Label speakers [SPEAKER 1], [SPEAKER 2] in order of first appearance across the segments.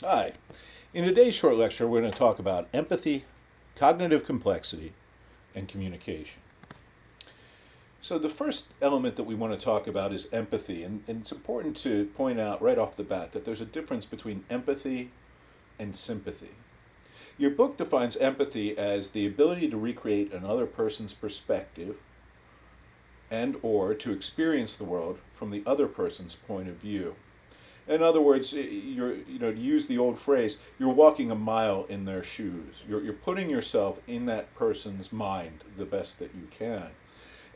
[SPEAKER 1] Hi. In today's short lecture, we're going to talk about empathy, cognitive complexity, and communication. So, the first element that we want to talk about is empathy, and it's important to point out right off the bat that there's a difference between empathy and sympathy. Your book defines empathy as the ability to recreate another person's perspective and or to experience the world from the other person's point of view. In other words, to use the old phrase, you're walking a mile in their shoes. You're putting yourself in that person's mind the best that you can.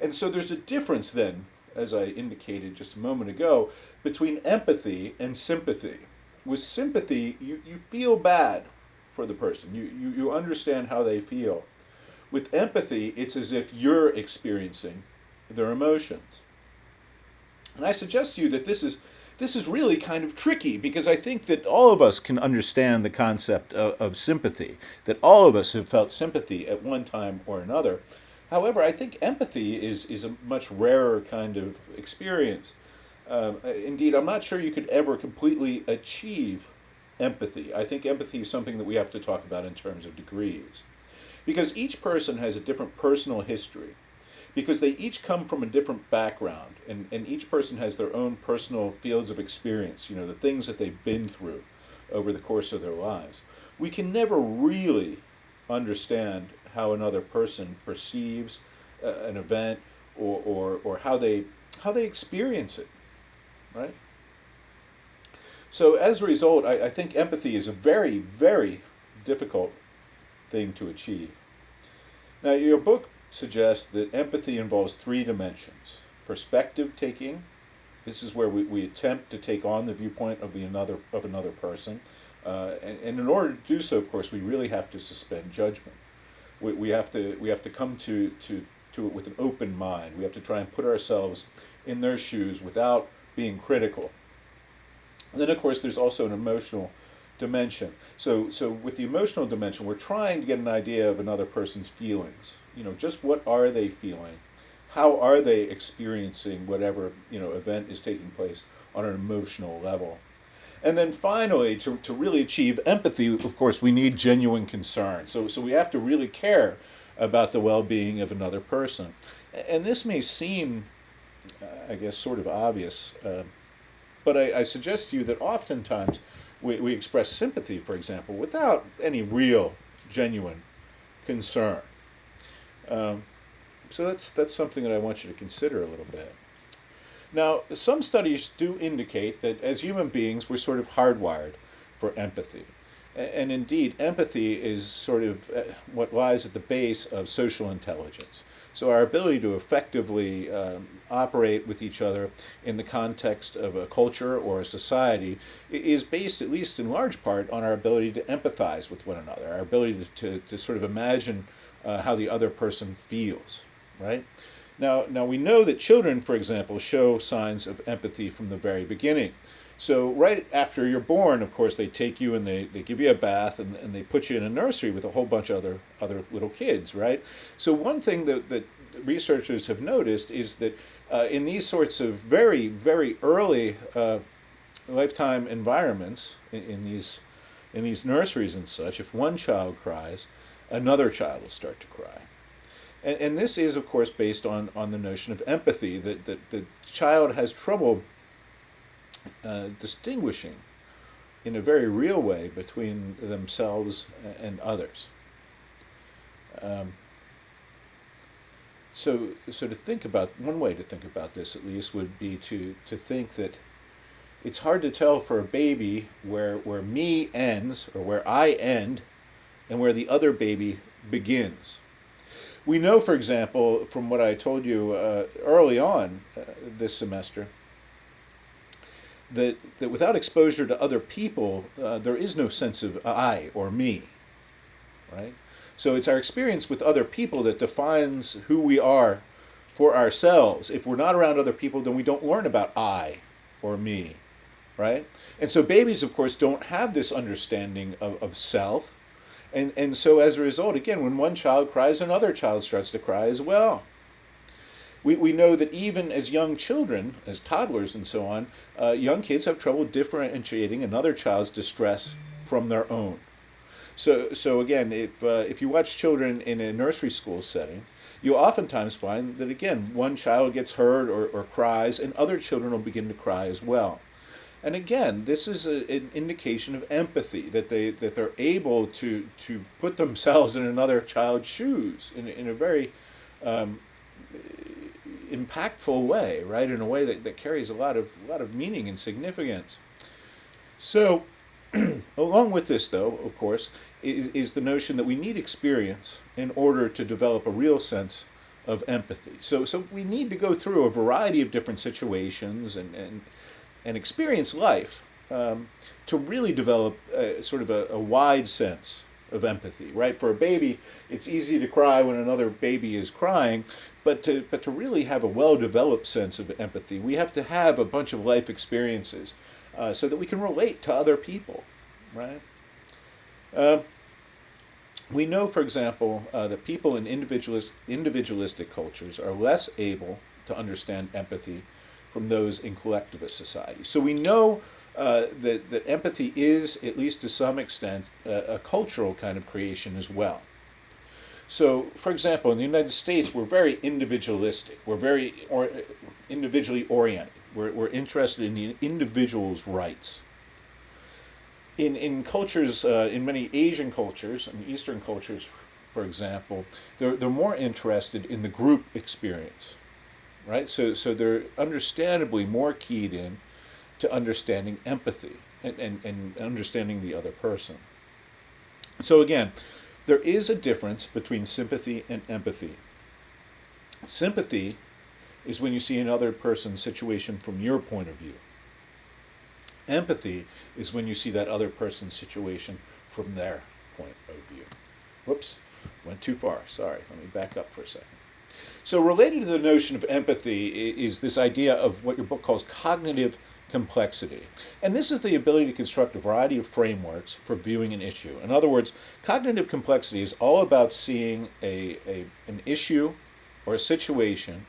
[SPEAKER 1] And so there's a difference then, as I indicated just a moment ago, between empathy and sympathy. With sympathy, you feel bad for the person. You understand how they feel. With empathy, it's as if you're experiencing their emotions. And I suggest to you that this is really kind of tricky because I think that all of us can understand the concept of sympathy, that all of us have felt sympathy at one time or another. However, I think empathy is a much rarer kind of experience. Indeed, I'm not sure you could ever completely achieve empathy. I think empathy is something that we have to talk about in terms of degrees. Because each person has a different personal history, because they each come from a different background, and each person has their own personal fields of experience, the things that they've been through over the course of their lives. We can never really understand how another person perceives an event or how they experience it, right? So as a result, I think empathy is a very, very difficult thing to achieve. Now, your book suggests that empathy involves three dimensions. Perspective taking. This is where we attempt to take on the viewpoint of another person. And in order to do so, of course, we really have to suspend judgment. We have to come to it with an open mind. We have to try and put ourselves in their shoes without being critical. And then, of course, there's also an emotional dimension. So with the emotional dimension, we're trying to get an idea of another person's feelings. Just what are they feeling? How are they experiencing whatever event is taking place on an emotional level? And then finally, to really achieve empathy, of course, we need genuine concern. So we have to really care about the well-being of another person. And this may seem, I guess, sort of obvious, but I suggest to you that oftentimes we express sympathy, for example, without any real, genuine concern. So that's something that I want you to consider a little bit. Now, some studies do indicate that as human beings, we're sort of hardwired for empathy. And indeed, empathy is sort of what lies at the base of social intelligence. So our ability to effectively operate with each other in the context of a culture or a society is based, at least in large part, on our ability to empathize with one another, our ability to sort of imagine how the other person feels, right? Now we know that children, for example, show signs of empathy from the very beginning. So right after you're born, of course, they take you and they give you a bath and they put you in a nursery with a whole bunch of other little kids, right? So one thing that researchers have noticed is that in these sorts of very, very early lifetime environments, in these nurseries and such, if one child cries, another child will start to cry. And this is, of course, based on the notion of empathy, that the child has trouble distinguishing in a very real way between themselves and others. So to think about, one way to think about this at least would be to think that it's hard to tell for a baby where me ends or where I end and where the other baby begins. We know, for example, from what I told you early on this semester, that without exposure to other people, there is no sense of I or me, right? So it's our experience with other people that defines who we are for ourselves. If we're not around other people, then we don't learn about I or me, right? And so babies, of course, don't have this understanding of self. And so as a result, again, when one child cries, another child starts to cry as well. We know that even as young children, as toddlers and so on, young kids have trouble differentiating another child's distress from their own. So again, if you watch children in a nursery school setting, you oftentimes find that, again, one child gets hurt or cries, and other children will begin to cry as well. And again, this is an indication of empathy, that they're able to put themselves in another child's shoes in a very impactful way, right? In a way that carries a lot of meaning and significance. So, along with this, though, of course, is the notion that we need experience in order to develop a real sense of empathy. So we need to go through a variety of different situations and experience life to really develop sort of a wide sense of empathy, right? For a baby, it's easy to cry when another baby is crying, but to really have a well-developed sense of empathy, we have to have a bunch of life experiences so that we can relate to other people, right? We know, for example, that people in individualistic cultures are less able to understand empathy from those in collectivist societies. So we know that empathy is, at least to some extent, a cultural kind of creation as well. So, for example, in the United States, we're very individualistic. We're very individually oriented. We're interested in the individual's rights. In cultures, in many Asian cultures and Eastern cultures, for example, they're more interested in the group experience, right? So they're understandably more keyed in to understanding empathy and understanding the other person. So again, there is a difference between sympathy and empathy. Sympathy is when you see another person's situation from your point of view. Empathy is when you see that other person's situation from their point of view. Whoops, went too far. Sorry, let me back up for a second. So related to the notion of empathy is this idea of what your book calls cognitive complexity. And this is the ability to construct a variety of frameworks for viewing an issue. In other words, cognitive complexity is all about seeing an issue or a situation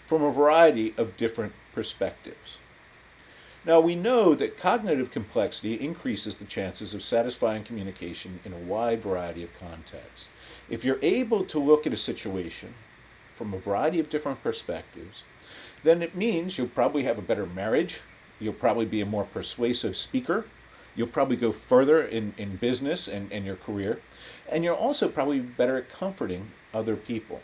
[SPEAKER 1] from a variety of different perspectives. Now, we know that cognitive complexity increases the chances of satisfying communication in a wide variety of contexts. If you're able to look at a situation from a variety of different perspectives, then it means you'll probably have a better marriage, you'll probably be a more persuasive speaker, you'll probably go further in business and your career, and you're also probably better at comforting other people.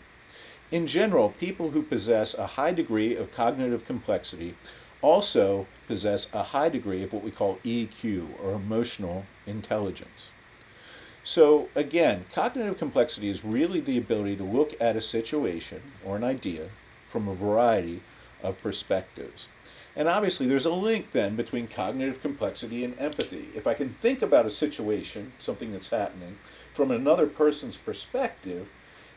[SPEAKER 1] In general, people who possess a high degree of cognitive complexity also possess a high degree of what we call EQ, or emotional intelligence. So again, cognitive complexity is really the ability to look at a situation or an idea from a variety of perspectives. And obviously there's a link then between cognitive complexity and empathy. If I can think about a situation, something that's happening, from another person's perspective,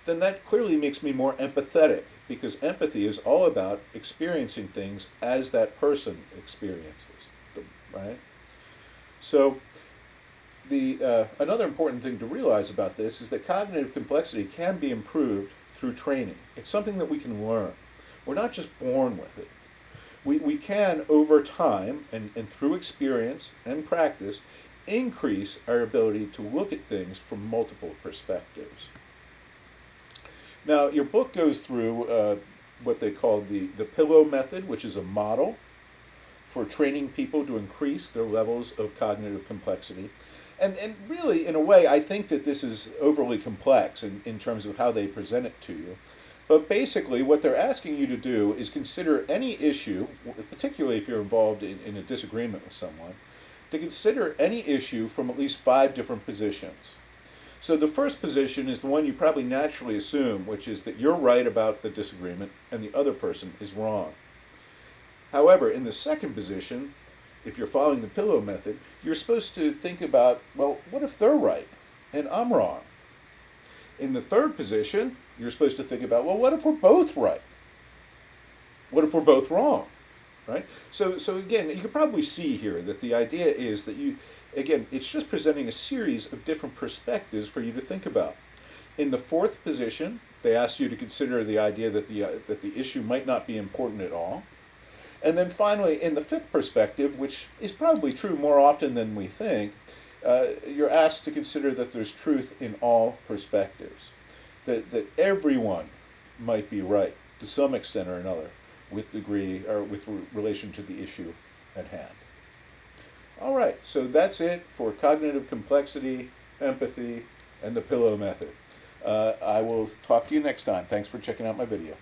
[SPEAKER 1] then that clearly makes me more empathetic, because empathy is all about experiencing things as that person experiences them, right? So another important thing to realize about this is that cognitive complexity can be improved through training. It's something that we can learn. We're not just born with it. We can, over time, and through experience and practice, increase our ability to look at things from multiple perspectives. Now, your book goes through what they call the pillow method, which is a model for training people to increase their levels of cognitive complexity. And really, in a way, I think that this is overly complex in terms of how they present it to you. But basically, what they're asking you to do is consider any issue, particularly if you're involved in a disagreement with someone, to consider any issue from at least 5 different positions. So the first position is the one you probably naturally assume, which is that you're right about the disagreement and the other person is wrong. However, in the second position, if you're following the pillow method, you're supposed to think about, well, what if they're right and I'm wrong? In the third position, you're supposed to think about, well, what if we're both right? What if we're both wrong? Right? So again, you can probably see here that the idea is that it's just presenting a series of different perspectives for you to think about. In the fourth position, they ask you to consider the idea that the issue might not be important at all. And then finally, in the fifth perspective, which is probably true more often than we think, you're asked to consider that there's truth in all perspectives, that everyone might be right to some extent or another with relation to the issue at hand. All right, so that's it for cognitive complexity, empathy, and the pillow method. I will talk to you next time. Thanks for checking out my video.